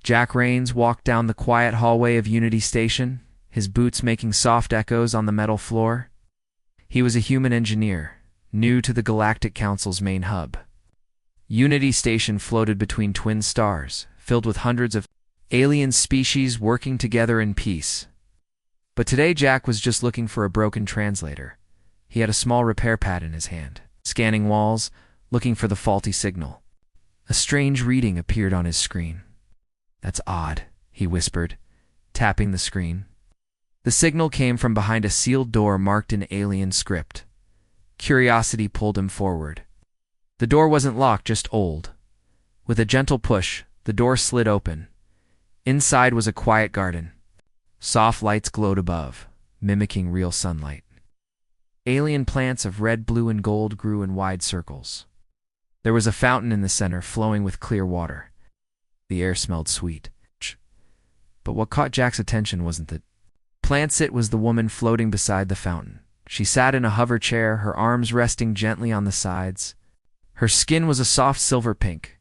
Jack Rains walked down the quiet hallway of Unity Station, his boots making soft echoes on the metal floor. He was a human engineer, new to the Galactic Council's main hub. Unity Station floated between twin stars, filled with hundreds of alien species working together in peace. But today Jack was just looking for a broken translator. He had a small repair pad in his hand, scanning walls, looking for the faulty signal. A strange reading appeared on his screen. "That's odd," he whispered, tapping the screen. The signal came from behind a sealed door marked in alien script. Curiosity pulled him forward. The door wasn't locked, just old. With a gentle push, the door slid open. Inside was a quiet garden. Soft lights glowed above, mimicking real sunlight. Alien plants of red, blue, and gold grew in wide circles. There was a fountain in the center, flowing with clear water. The air smelled sweet. But what caught Jack's attention wasn't the plants, it was the woman floating beside the fountain. She sat in a hover chair, her arms resting gently on the sides. Her skin was a soft silver pink,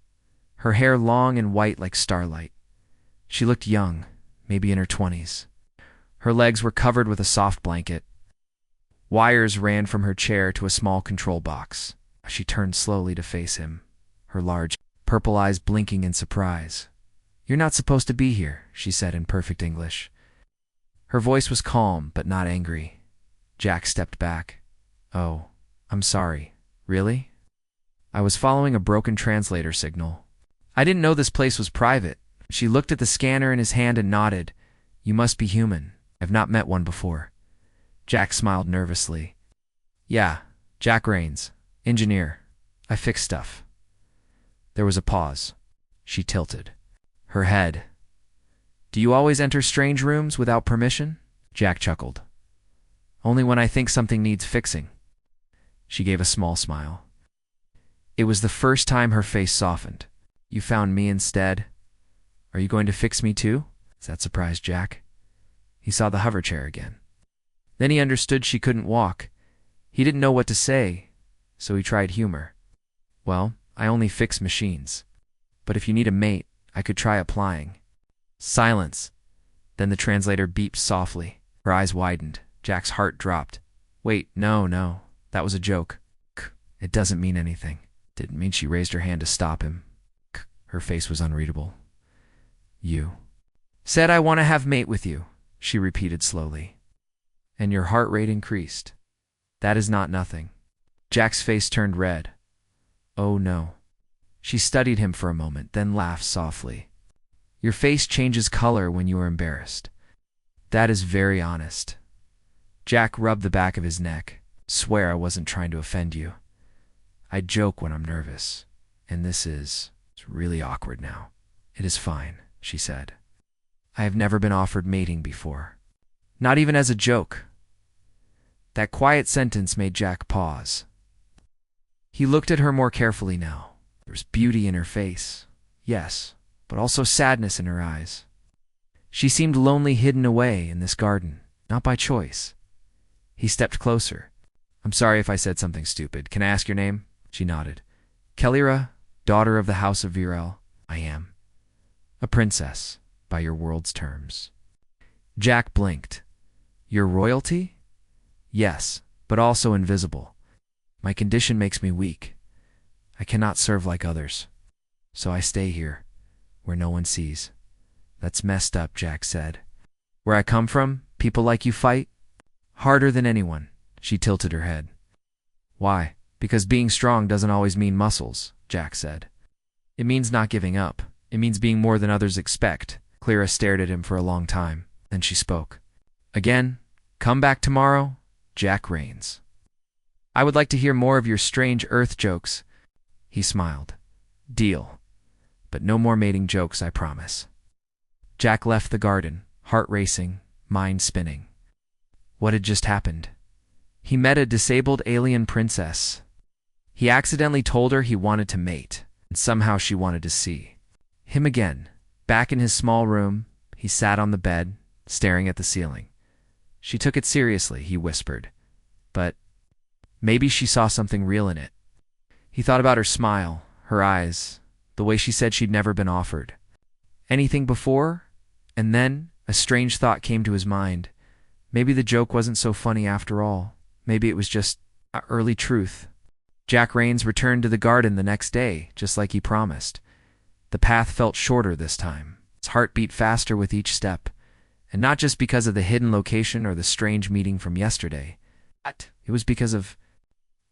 her hair long and white like starlight. She looked young, maybe in her 20s. Her legs were covered with a soft blanket. Wires ran from her chair to a small control box. She turned slowly to face him, her large, purple eyes blinking in surprise. "You're not supposed to be here," she said in perfect English. Her voice was calm, but not angry. Jack stepped back. "Oh, I'm sorry. Really? I was following a broken translator signal. I didn't know this place was private." She looked at the scanner in his hand and nodded. "You must be human. I've not met one before." Jack smiled nervously. "Yeah, Jack Rains, engineer. I fix stuff." There was a pause. She tilted her head. "Do you always enter strange rooms without permission?" Jack chuckled. "Only when I think something needs fixing." She gave a small smile. It was the first time her face softened. "You found me instead? Are you going to fix me too?" That surprised Jack. He saw the hover chair again. Then he understood she couldn't walk. He didn't know what to say, so he tried humor. "Well, I only fix machines. But if you need a mate, I could try applying." Silence. Then the translator beeped softly. Her eyes widened. Jack's heart dropped. "Wait, no. That was a joke. It doesn't mean anything." Didn't mean. She raised her hand to stop him. Her face was unreadable. "You said I want to have mate with you," she repeated slowly. "And your heart rate increased. That is not nothing." Jack's face turned red. "Oh no." She studied him for a moment, then laughed softly. "Your face changes color when you are embarrassed. That is very honest." Jack rubbed the back of his neck. "Swear I wasn't trying to offend you. I joke when I'm nervous, and it's really awkward now." "It is fine," she said. "I have never been offered mating before. Not even as a joke." That quiet sentence made Jack pause. He looked at her more carefully now. There was beauty in her face, yes, but also sadness in her eyes. She seemed lonely, hidden away in this garden, not by choice. He stepped closer. "I'm sorry if I said something stupid. Can I ask your name?" She nodded. "Kellira, daughter of the House of Virel. I am a princess, by your world's terms." Jack blinked. "Your royalty?" "Yes, but also invisible. My condition makes me weak. I cannot serve like others. So I stay here, where no one sees." "That's messed up," Jack said. "Where I come from, people like you fight harder than anyone." She tilted her head. "Why?" "Because being strong doesn't always mean muscles," Jack said. "It means not giving up. It means being more than others expect." Clara stared at him for a long time. Then she spoke. "Again, come back tomorrow, Jack Rains. I would like to hear more of your strange Earth jokes." He smiled. "Deal. But no more mating jokes, I promise." Jack left the garden, heart racing, mind spinning. What had just happened? He met a disabled alien princess. He accidentally told her he wanted to mate, and somehow she wanted to see him again. Back in his small room, he sat on the bed, staring at the ceiling. She took it seriously, he whispered. But maybe she saw something real in it. He thought about her smile, her eyes, the way she said she'd never been offered. Anything before? And then a strange thought came to his mind. Maybe the joke wasn't so funny after all. Maybe it was just an early truth. Jack Rains returned to the garden the next day, just like he promised. The path felt shorter this time. His heart beat faster with each step. And not just because of the hidden location or the strange meeting from yesterday. It was because of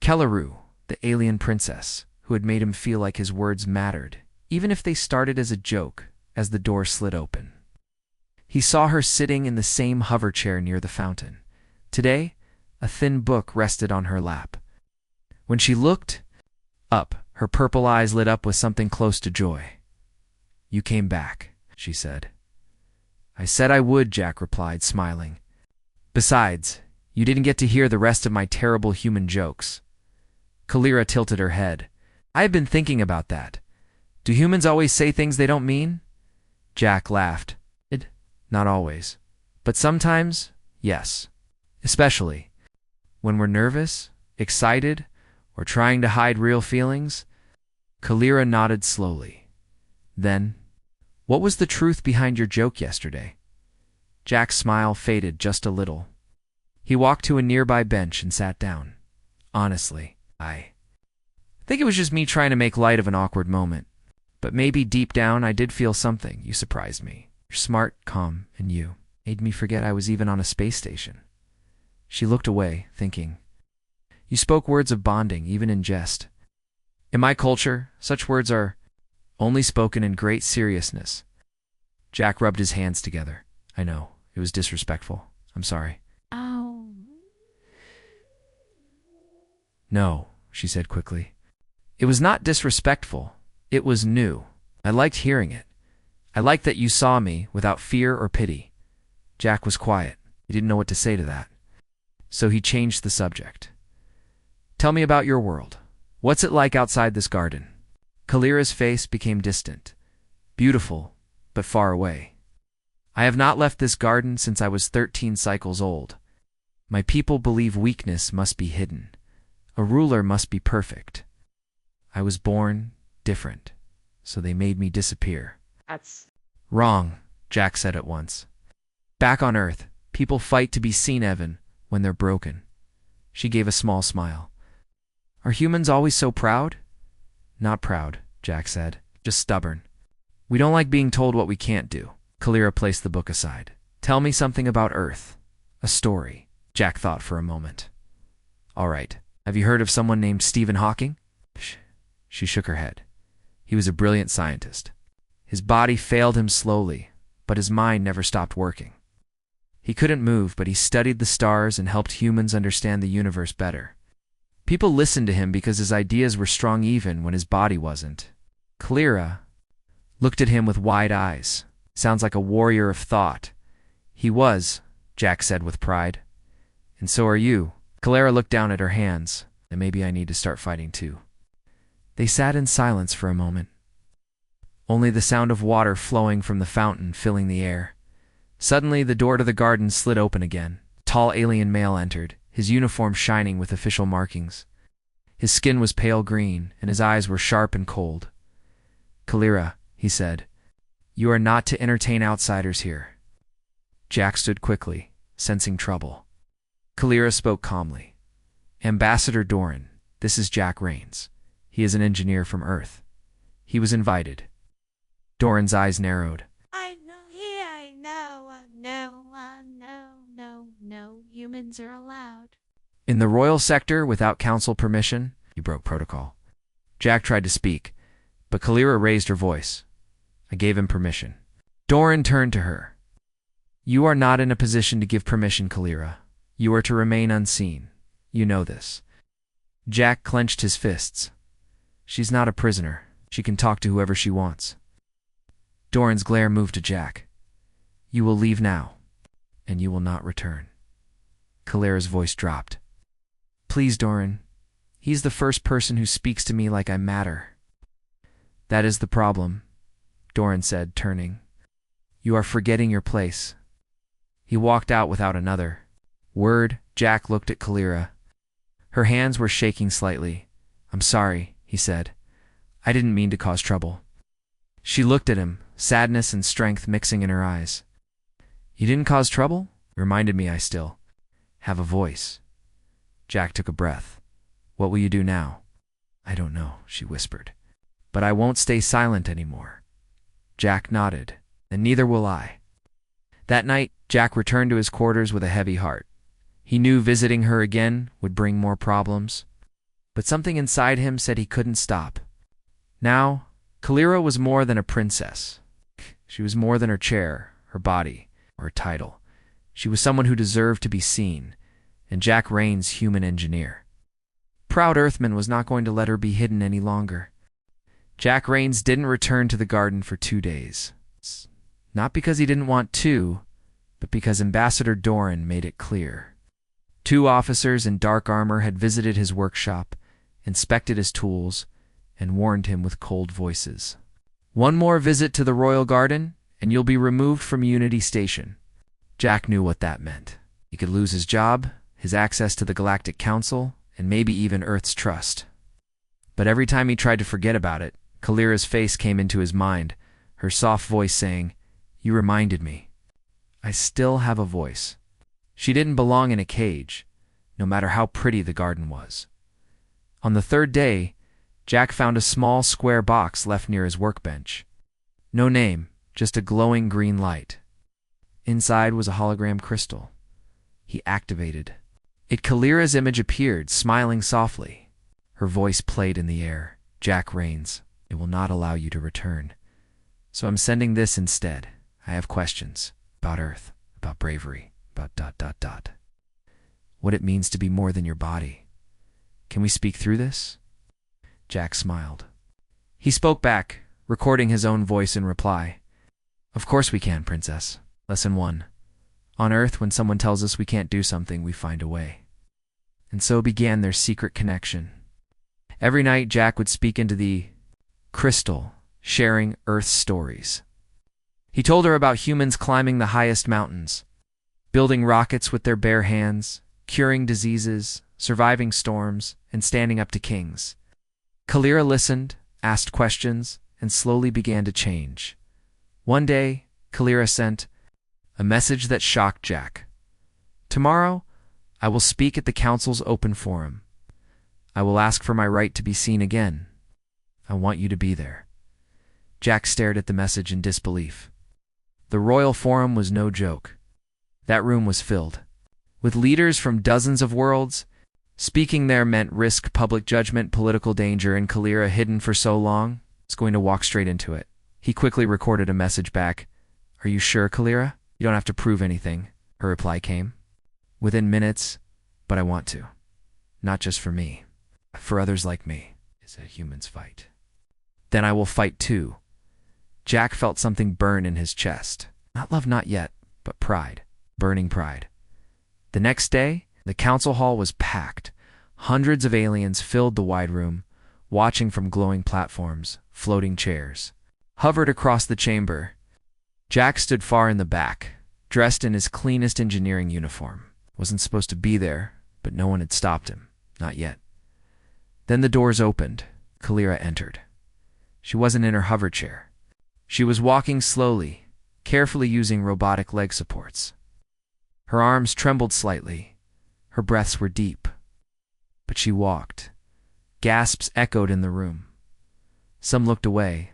Kelleru, the alien princess, who had made him feel like his words mattered, even if they started as a joke, as the door slid open. He saw her sitting in the same hover chair near the fountain. Today, a thin book rested on her lap. When she looked up, her purple eyes lit up with something close to joy. "You came back," she said. "I said I would," Jack replied, smiling. "Besides, you didn't get to hear the rest of my terrible human jokes." Kalira tilted her head. "I have been thinking about that. Do humans always say things they don't mean?" Jack laughed. "Not always. But sometimes, yes. Especially when we're nervous, excited, or trying to hide real feelings." Kalira nodded slowly. Then, "What was the truth behind your joke yesterday?" Jack's smile faded just a little. He walked to a nearby bench and sat down. "Honestly, I think it was just me trying to make light of an awkward moment. But maybe deep down I did feel something. You surprised me. You're smart, calm, and you made me forget I was even on a space station." She looked away, thinking. "You spoke words of bonding, even in jest. In my culture, such words are only spoken in great seriousness." Jack rubbed his hands together. "I know, it was disrespectful. I'm sorry." Oh. "No," she said quickly. "It was not disrespectful. It was new. I liked hearing it. I liked that you saw me without fear or pity." Jack was quiet. He didn't know what to say to that. So he changed the subject. "Tell me about your world. What's it like outside this garden?" Kalira's face became distant. Beautiful, but far away. "I have not left this garden since I was 13 cycles old. My people believe weakness must be hidden. A ruler must be perfect. I was born different, so they made me disappear." That's "Wrong," Jack said at once. "Back on Earth, people fight to be seen, Evan, when they're broken." She gave a small smile. "Are humans always so proud?" "Not proud," Jack said, "just stubborn. We don't like being told what we can't do." Kalira placed the book aside. "Tell me something about Earth. A story." Jack thought for a moment. "All right. Have you heard of someone named Stephen Hawking?" She shook her head. "He was a brilliant scientist. His body failed him slowly, but his mind never stopped working. He couldn't move, but he studied the stars and helped humans understand the universe better. People listened to him because his ideas were strong even when his body wasn't." Kalira looked at him with wide eyes. "Sounds like a warrior of thought." "He was," Jack said with pride. "And so are you." Kalira looked down at her hands. "And maybe I need to start fighting too." They sat in silence for a moment. Only the sound of water flowing from the fountain filling the air. Suddenly, the door to the garden slid open again. A tall alien male entered, his uniform shining with official markings. His skin was pale green, and his eyes were sharp and cold. "Kalira," he said, "you are not to entertain outsiders here." Jack stood quickly, sensing trouble. Kalira spoke calmly. "Ambassador Doran, this is Jack Rains. He is an engineer from Earth. He was invited." Doran's eyes narrowed. I know. No humans are allowed." "In the royal sector, without council permission, you broke protocol." Jack tried to speak, but Kalira raised her voice. "I gave him permission." Doran turned to her. "You are not in a position to give permission, Kalira. You are to remain unseen. You know this." Jack clenched his fists. "She's not a prisoner. She can talk to whoever she wants." Doran's glare moved to Jack. "You will leave now, and you will not return." Kalira's voice dropped. "Please, Doran. He's the first person who speaks to me like I matter." "That is the problem," Doran said, turning. "You are forgetting your place." He walked out without another word. Jack looked at Kalira. Her hands were shaking slightly. "I'm sorry," he said. "I didn't mean to cause trouble." She looked at him, sadness and strength mixing in her eyes. "You didn't cause trouble?" Reminded me I still have a voice. Jack took a breath. "What will you do now?" "I don't know," she whispered. "But I won't stay silent anymore." Jack nodded. "And neither will I." That night, Jack returned to his quarters with a heavy heart. He knew visiting her again would bring more problems. But something inside him said he couldn't stop. Now, Kalira was more than a princess. She was more than her chair, her body, or her title. She was someone who deserved to be seen, and Jack Raines' human engineer. Proud Earthman was not going to let her be hidden any longer. Jack Raines didn't return to the garden for 2 days. Not because he didn't want to, but because Ambassador Doran made it clear. 2 officers in dark armor had visited his workshop, inspected his tools, and warned him with cold voices. "One more visit to the Royal Garden, and you'll be removed from Unity Station." Jack knew what that meant. He could lose his job, his access to the Galactic Council, and maybe even Earth's trust. But every time he tried to forget about it, Kalira's face came into his mind, her soft voice saying, "You reminded me. I still have a voice." She didn't belong in a cage, no matter how pretty the garden was. On the 3rd day, Jack found a small square box left near his workbench. No name, just a glowing green light. Inside was a hologram crystal. He activated it. Kalira's image appeared, smiling softly. Her voice played in the air. "Jack Raines, it will not allow you to return. So I'm sending this instead. I have questions about Earth, about bravery, about ... What it means to be more than your body. Can we speak through this?" Jack smiled. He spoke back, recording his own voice in reply. "Of course we can, Princess. Lesson 1. On Earth, when someone tells us we can't do something, we find a way." And so began their secret connection. Every night, Jack would speak into the crystal, sharing Earth's stories. He told her about humans climbing the highest mountains, building rockets with their bare hands, curing diseases, surviving storms, and standing up to kings. Kalira listened, asked questions, and slowly began to change. One day, Kalira sent a message that shocked Jack. "Tomorrow, I will speak at the Council's open forum. I will ask for my right to be seen again. I want you to be there." Jack stared at the message in disbelief. The Royal Forum was no joke. That room was filled with leaders from dozens of worlds. Speaking there meant risk public judgment, political danger, and Kalira, hidden for so long, was going to walk straight into it. He quickly recorded a message back. "Are you sure, Kalira? You don't have to prove anything." Her reply came. "Within minutes, but I want to. Not just for me. For others like me. It's a human's fight. Then I will fight too." Jack felt something burn in his chest. Not love, not yet, but pride. Burning pride. The next day, the council hall was packed. Hundreds of aliens filled the wide room, watching from glowing platforms. Floating chairs hovered across the chamber. Jack stood far in the back, dressed in his cleanest engineering uniform. Wasn't supposed to be there, but no one had stopped him. Not yet. Then the doors opened. Kalira entered. She wasn't in her hover chair. She was walking slowly, carefully using robotic leg supports. Her arms trembled slightly. Her breaths were deep. But she walked. Gasps echoed in the room. Some looked away.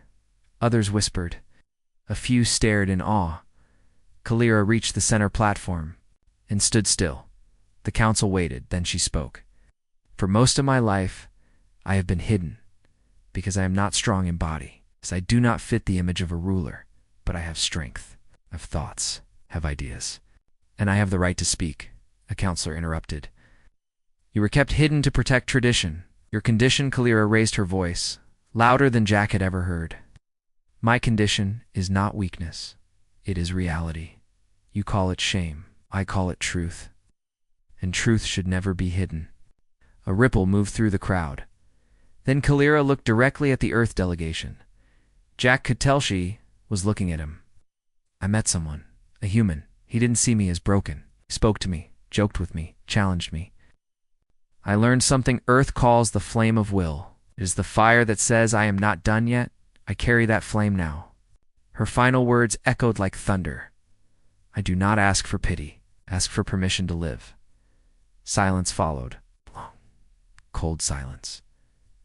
Others whispered. A few stared in awe. Kalira reached the center platform and stood still. The council waited, then she spoke. "For most of my life, I have been hidden, because I am not strong in body, as I do not fit the image of a ruler, but I have strength, have thoughts, have ideas. And I have the right to speak," a counselor interrupted. "You were kept hidden to protect tradition. Your condition," Kalira raised her voice, louder than Jack had ever heard. "My condition is not weakness. It is reality. You call it shame. I call it truth. And truth should never be hidden." A ripple moved through the crowd. Then Kalira looked directly at the Earth delegation. Jack could tell she was looking at him. "I met someone, a human. He didn't see me as broken. He spoke to me, joked with me, challenged me. I learned something Earth calls the flame of will. It is the fire that says I am not done yet. I carry that flame now." Her final words echoed like thunder. I do not ask for pity, ask for permission to live. Silence followed. Long, cold silence.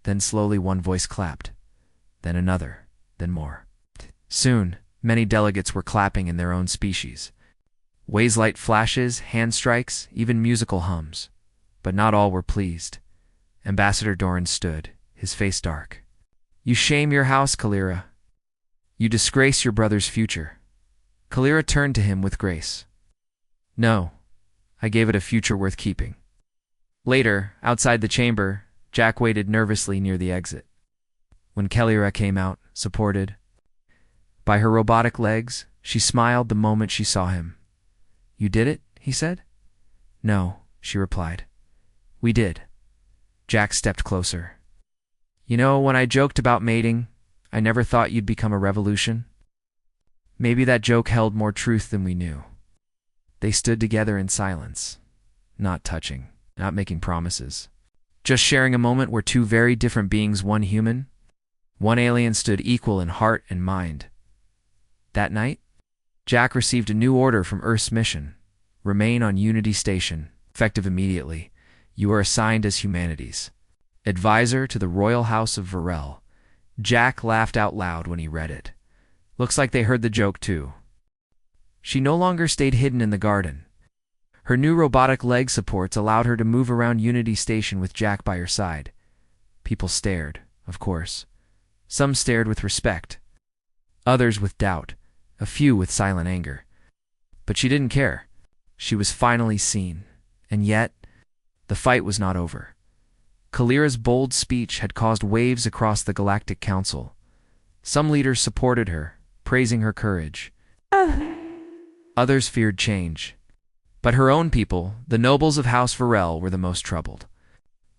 Then slowly one voice clapped. Then another. Then more. Soon, many delegates were clapping in their own species. Waze-light flashes, hand strikes, even musical hums. But not all were pleased. Ambassador Doran stood, his face dark. You shame your house, Kalira. You disgrace your brother's future. Kalira turned to him with grace. No, I gave it a future worth keeping. Later, outside the chamber, Jack waited nervously near the exit. When Kalira came out, supported by her robotic legs, she smiled the moment she saw him. You did it? He said. No, she replied. We did. Jack stepped closer. You know, when I joked about mating, I never thought you'd become a revolution. Maybe that joke held more truth than we knew. They stood together in silence, not touching, not making promises. Just sharing a moment where two very different beings, one human, one alien, stood equal in heart and mind. That night, Jack received a new order from Earth's mission. Remain on Unity Station, effective immediately. You are assigned as humanities. Advisor to the Royal House of Varel. Jack laughed out loud when he read it. Looks like they heard the joke too. She no longer stayed hidden in the garden. Her new robotic leg supports allowed her to move around Unity Station with Jack by her side. People stared, of course. Some stared with respect. Others with doubt. A few with silent anger. But she didn't care. She was finally seen. And yet, the fight was not over. Kalira's bold speech had caused waves across the Galactic Council. Some leaders supported her, praising her courage. Others feared change. But her own people, the nobles of House Varel, were the most troubled.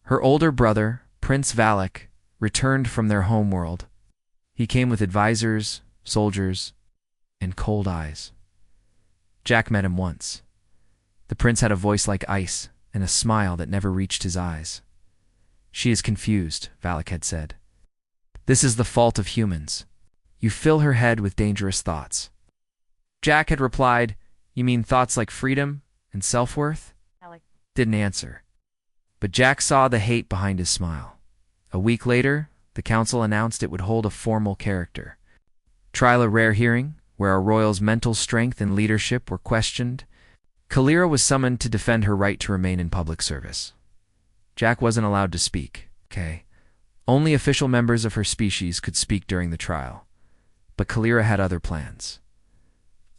Her older brother, Prince Valak, returned from their homeworld. He came with advisors, soldiers, and cold eyes. Jack met him once. The prince had a voice like ice and a smile that never reached his eyes. She is confused, Valak had said. This is the fault of humans. You fill her head with dangerous thoughts. Jack had replied, You mean thoughts like freedom and self-worth? Didn't answer. But Jack saw the hate behind his smile. A week later, the council announced it would hold a formal character. Trial a rare hearing, where a royal's mental strength and leadership were questioned. Kalira was summoned to defend her right to remain in public service. Jack wasn't allowed to speak, okay? Only official members of her species could speak during the trial. But Kalira had other plans.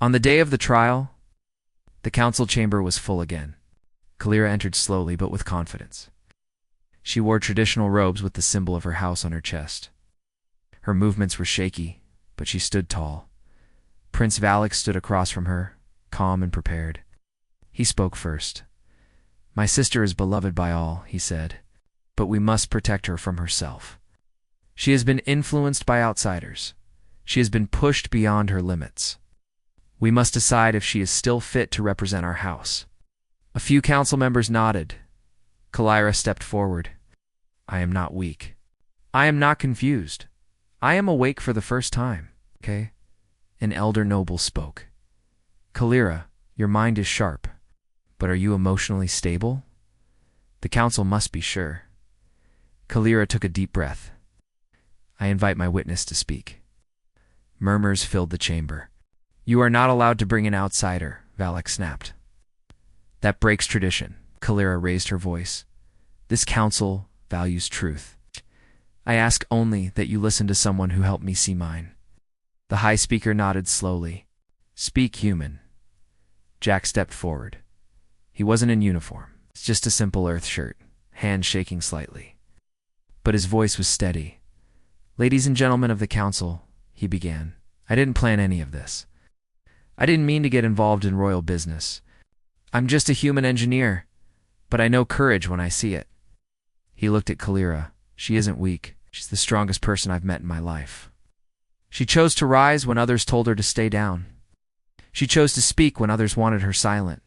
On the day of the trial, the council chamber was full again. Kalira entered slowly but with confidence. She wore traditional robes with the symbol of her house on her chest. Her movements were shaky, but she stood tall. Prince Valak stood across from her, calm and prepared. He spoke first. My sister is beloved by all, he said, but we must protect her from herself. She has been influenced by outsiders. She has been pushed beyond her limits. We must decide if she is still fit to represent our house. A few council members nodded. Kalira stepped forward. I am not weak. I am not confused. I am awake for the first time, okay? An elder noble spoke. Kalira, your mind is sharp, but are you emotionally stable? The council must be sure. Kalira took a deep breath. I invite my witness to speak. Murmurs filled the chamber. You are not allowed to bring an outsider, Valak snapped. That breaks tradition, Kalira raised her voice. This council values truth. I ask only that you listen to someone who helped me see mine. The high speaker nodded slowly. Speak, human. Jack stepped forward. He wasn't in uniform. It's just a simple earth shirt, hands shaking slightly. But his voice was steady. Ladies and gentlemen of the council, he began, I didn't plan any of this. I didn't mean to get involved in royal business. I'm just a human engineer, but I know courage when I see it. He looked at Kalira. She isn't weak. She's the strongest person I've met in my life. She chose to rise when others told her to stay down. She chose to speak when others wanted her silent.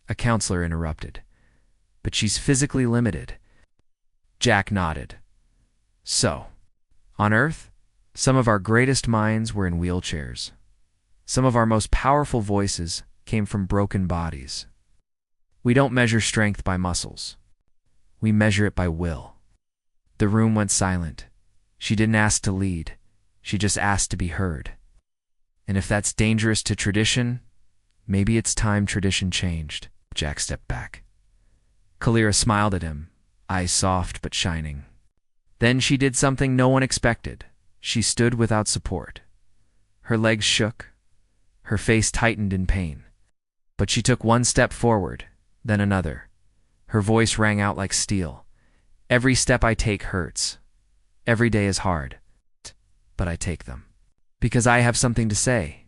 A counselor interrupted. But she's physically limited. Jack nodded. So, on Earth, Some of our greatest minds were in wheelchairs. Some of our most powerful voices came from broken bodies. We don't measure strength by muscles. We measure it by will. The room went silent. She didn't ask to lead. She just asked to be heard. And if that's dangerous to tradition, maybe it's time tradition changed. Jack stepped back. Kalira smiled at him, eyes soft but shining. Then she did something no one expected. She stood without support. Her legs shook. Her face tightened in pain. But she took one step forward, then another. Her voice rang out like steel. Every step I take hurts. Every day is hard. But I take them. Because I have something to say.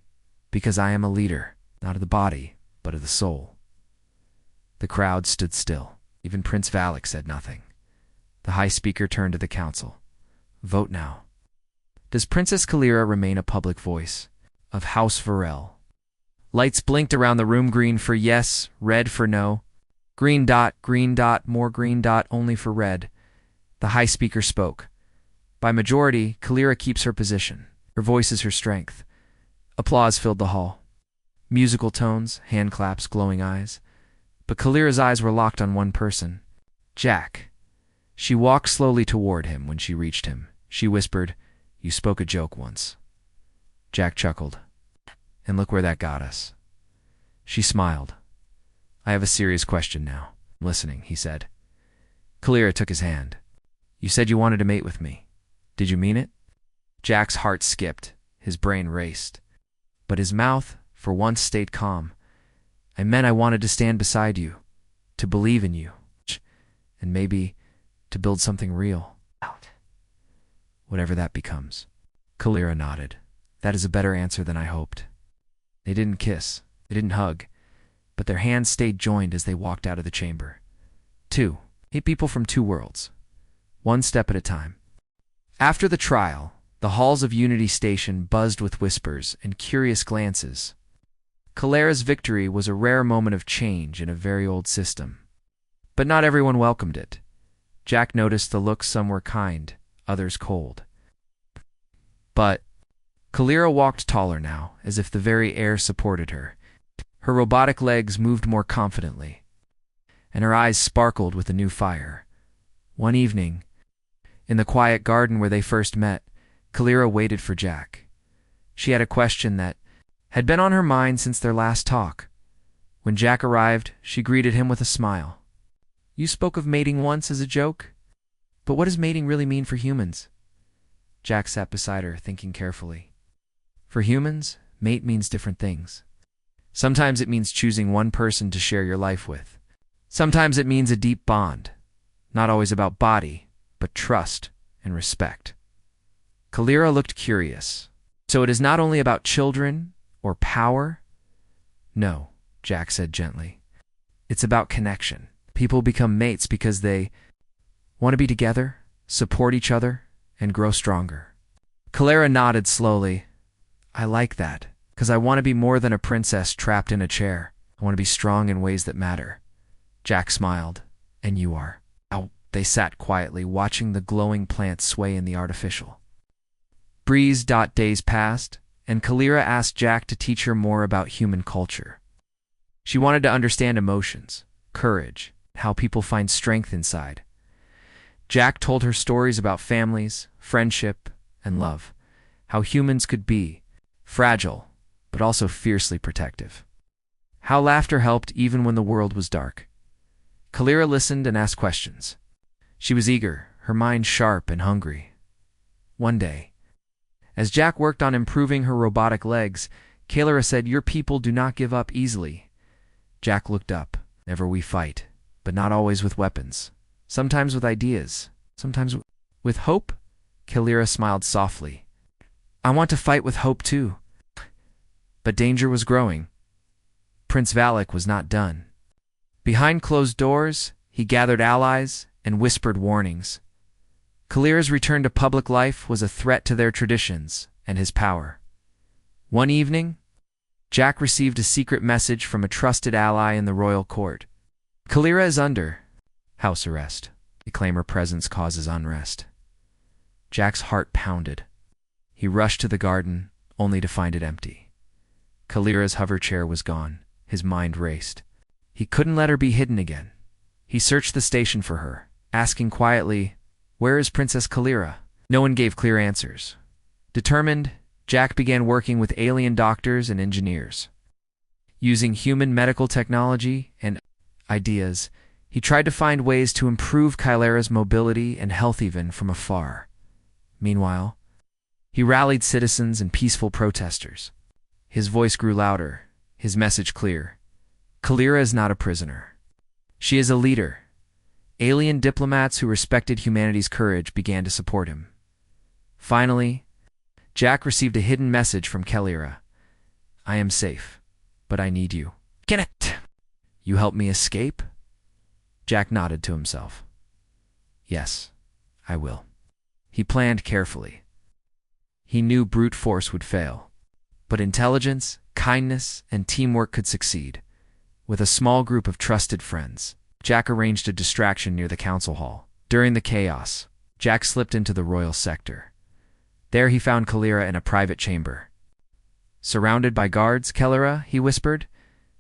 Because I am a leader, not of the body, but of the soul. The crowd stood still. Even Prince Valak said nothing. The High Speaker turned to the council. Vote now. Does Princess Kalira remain a public voice of House Varel? Lights blinked around the room, green for yes, red for no. Green dot, more green dot, only for red. The High Speaker spoke. By majority, Kalira keeps her position. Her voice is her strength. Applause filled the hall. Musical tones, hand claps, glowing eyes. But Kalira's eyes were locked on one person. Jack. She walked slowly toward him. When she reached him, she whispered, You spoke a joke once. Jack chuckled. And look where that got us. She smiled. I have a serious question now. I'm listening, he said. Kalira took his hand. You said you wanted to mate with me. Did you mean it? Jack's heart skipped. His brain raced. But his mouth, for once, stayed calm. I meant I wanted to stand beside you, to believe in you, and maybe to build something real. Whatever that becomes. Kalira nodded. That is a better answer than I hoped. They didn't kiss. They didn't hug. But their hands stayed joined as they walked out of the chamber. 8 people from 2 worlds. One step at a time. After the trial, the halls of Unity Station buzzed with whispers and curious glances. Kalira's victory was a rare moment of change in a very old system. But not everyone welcomed it. Jack noticed the looks. Some were kind, others cold. But Kalira walked taller now, as if the very air supported her. Her robotic legs moved more confidently, and her eyes sparkled with a new fire. One evening, in the quiet garden where they first met, Kalira waited for Jack. She had a question that had been on her mind since their last talk. When Jack arrived, she greeted him with a smile. You spoke of mating once as a joke, but what does mating really mean for humans? Jack sat beside her, thinking carefully. For humans, mate means different things. Sometimes it means choosing one person to share your life with. Sometimes it means a deep bond, not always about body, but trust and respect. Kalira looked curious. So it is not only about children or power? No, Jack said gently. It's about connection. People become mates because they want to be together, support each other, and grow stronger. Kalira nodded slowly. I like that, because I want to be more than a princess trapped in a chair. I want to be strong in ways that matter. Jack smiled. And you are. They sat quietly, watching the glowing plants sway in the artificial breeze. Days passed, and Kalira asked Jack to teach her more about human culture. She wanted to understand emotions, courage, how people find strength inside. Jack told her stories about families, friendship, and love, how humans could be fragile, but also fiercely protective. How laughter helped even when the world was dark. Kalira listened and asked questions. She was eager, her mind sharp and hungry. One day, as Jack worked on improving her robotic legs, Kalira said, Your people do not give up easily. Jack looked up. Never we fight, but not always with weapons. Sometimes with ideas, sometimes with hope. Kalira smiled softly. I want to fight with hope too. But danger was growing. Prince Valak was not done. Behind closed doors, he gathered allies and whispered warnings. Kalira's return to public life was a threat to their traditions and his power. One evening, Jack received a secret message from a trusted ally in the royal court. Kalira is under house arrest. They claim her presence causes unrest. Jack's heart pounded. He rushed to the garden, only to find it empty. Kalira's hover chair was gone. His mind raced. He couldn't let her be hidden again. He searched the station for her, asking quietly, "Where is Princess Kalira?" No one gave clear answers. Determined, Jack began working with alien doctors and engineers. Using human medical technology and ideas, he tried to find ways to improve Kalira's mobility and health even from afar. Meanwhile, he rallied citizens and peaceful protesters. His voice grew louder, his message clear. Kalira is not a prisoner. She is a leader. Alien diplomats who respected humanity's courage began to support him. Finally, Jack received a hidden message from Kalira. "I am safe, but I need you." "Kenneth! You help me escape?" Jack nodded to himself. "Yes, I will." He planned carefully. He knew brute force would fail, but intelligence, kindness, and teamwork could succeed. With a small group of trusted friends, Jack arranged a distraction near the council hall. During the chaos, Jack slipped into the royal sector. There he found Kalira in a private chamber. "Surrounded by guards, Kalira," he whispered.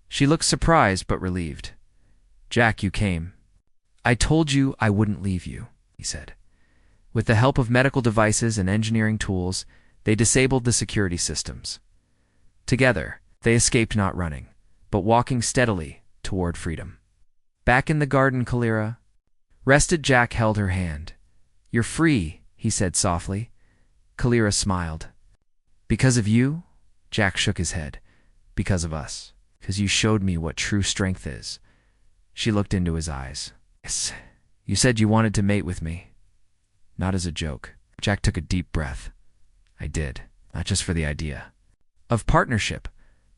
She looked surprised but relieved. "Jack, you came." "I told you I wouldn't leave you," he said. With the help of medical devices and engineering tools, they disabled the security systems. Together, they escaped not running, but walking steadily toward freedom. Back in the garden, Kalira rested. Jack held her hand. "You're free," he said softly. Kalira smiled. "Because of you?" Jack shook his head. "Because of us. Because you showed me what true strength is." She looked into his eyes. "Yes, you said you wanted to mate with me." Not as a joke. Jack took a deep breath. "I did, not just for the idea of partnership,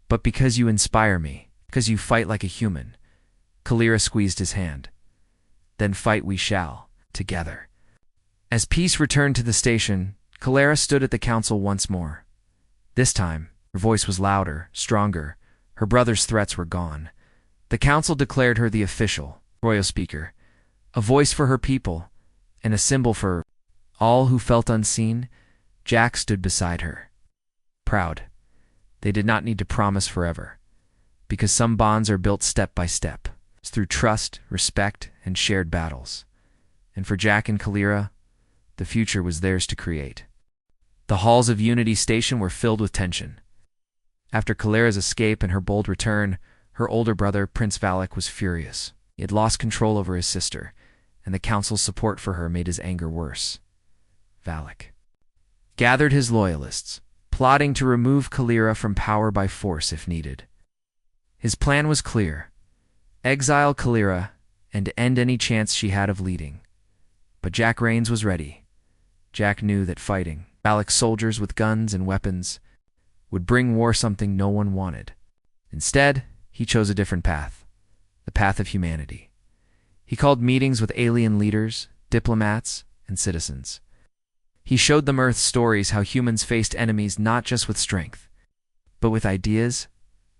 but because you inspire me, because you fight like a human." Kalira squeezed his hand. "Then fight we shall, together." As peace returned to the station, Kalira stood at the council once more. This time, her voice was louder, stronger. Her brother's threats were gone. The council declared her the official, royal speaker, a voice for her people, and a symbol for all who felt unseen. Jack stood beside her. Proud. They did not need to promise forever, because some bonds are built step by step, through trust, respect, and shared battles. And for Jack and Kalira, the future was theirs to create. The halls of Unity Station were filled with tension. After Kalira's escape and her bold return, her older brother, Prince Valak, was furious. He had lost control over his sister, and the council's support for her made his anger worse. Valak gathered his loyalists, plotting to remove Kalira from power by force if needed. His plan was clear: exile Kalira and end any chance she had of leading. But Jack Rains was ready. Jack knew that fighting Valak's soldiers with guns and weapons would bring war something no one wanted. Instead, he chose a different path, the path of humanity. He called meetings with alien leaders, diplomats, and citizens. He showed them Earth's stories, how humans faced enemies not just with strength, but with ideas,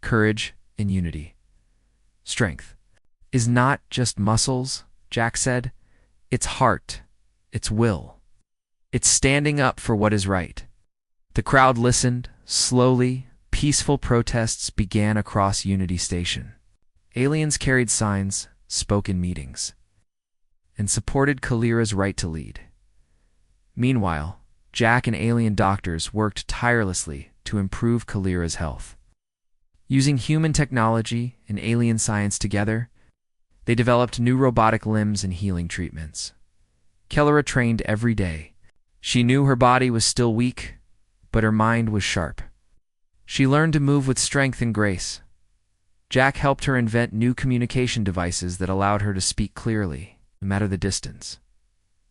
courage, and unity. Strength is not just muscles, Jack said. It's heart, it's will. It's standing up for what is right. The crowd listened. Slowly, peaceful protests began across Unity Station. Aliens carried signs, spoke in meetings, and supported Kalira's right to lead. Meanwhile, Jack and alien doctors worked tirelessly to improve Kalira's health. Using human technology and alien science together, they developed new robotic limbs and healing treatments. Kalira trained every day. She knew her body was still weak, but her mind was sharp. She learned to move with strength and grace. Jack helped her invent new communication devices that allowed her to speak clearly, no matter the distance.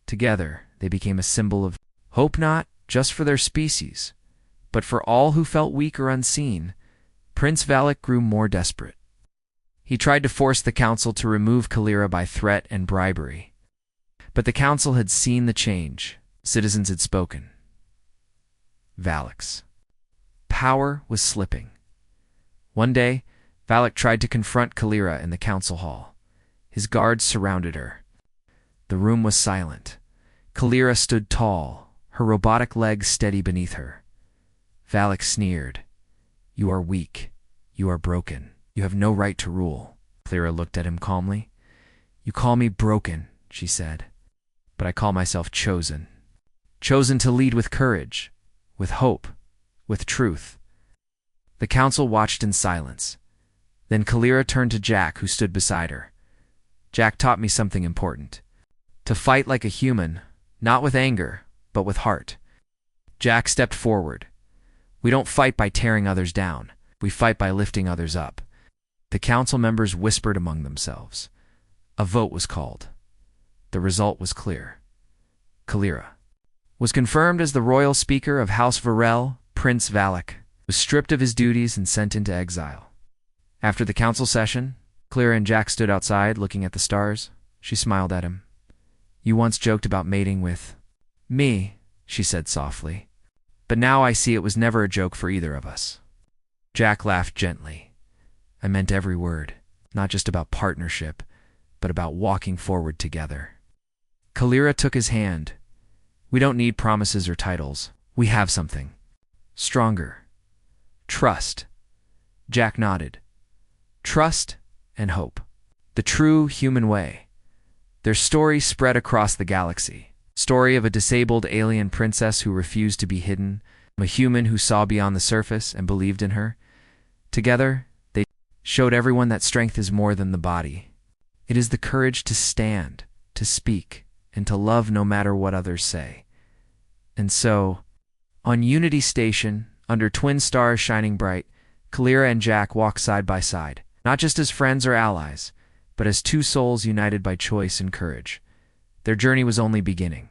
Together, they became a symbol of hope, not just for their species, but for all who felt weak or unseen. Prince Valak grew more desperate. He tried to force the council to remove Kalira by threat and bribery. But the council had seen the change. Citizens had spoken. Valak's power was slipping. One day, Valak tried to confront Kalira in the council hall. His guards surrounded her. The room was silent. Kalira stood tall, her robotic legs steady beneath her. Valak sneered. You are weak. You are broken. You have no right to rule. Clara looked at him calmly. You call me broken, she said, but I call myself chosen. Chosen to lead with courage, with hope, with truth. The council watched in silence. Then Kalira turned to Jack, who stood beside her. Jack taught me something important. To fight like a human, not with anger, but with heart. Jack stepped forward. We don't fight by tearing others down. We fight by lifting others up. The council members whispered among themselves. A vote was called. The result was clear. Kalira was confirmed as the royal speaker of House Varel. Prince Valak was stripped of his duties and sent into exile. After the council session, Kalira and Jack stood outside looking at the stars. She smiled at him. You once joked about mating with me, she said softly. But now I see it was never a joke for either of us. Jack laughed gently. I meant every word, not just about partnership, but about walking forward together. Kalira took his hand. We don't need promises or titles. We have something. Stronger. Trust. Jack nodded. Trust and hope. The true human way. Their story spread across the galaxy. Story of a disabled alien princess who refused to be hidden, a human who saw beyond the surface and believed in her. Together, they showed everyone that strength is more than the body. It is the courage to stand, to speak, and to love no matter what others say. And so, on Unity Station, under twin stars shining bright, Kalira and Jack walk side by side, not just as friends or allies, but as two souls united by choice and courage. Their journey was only beginning.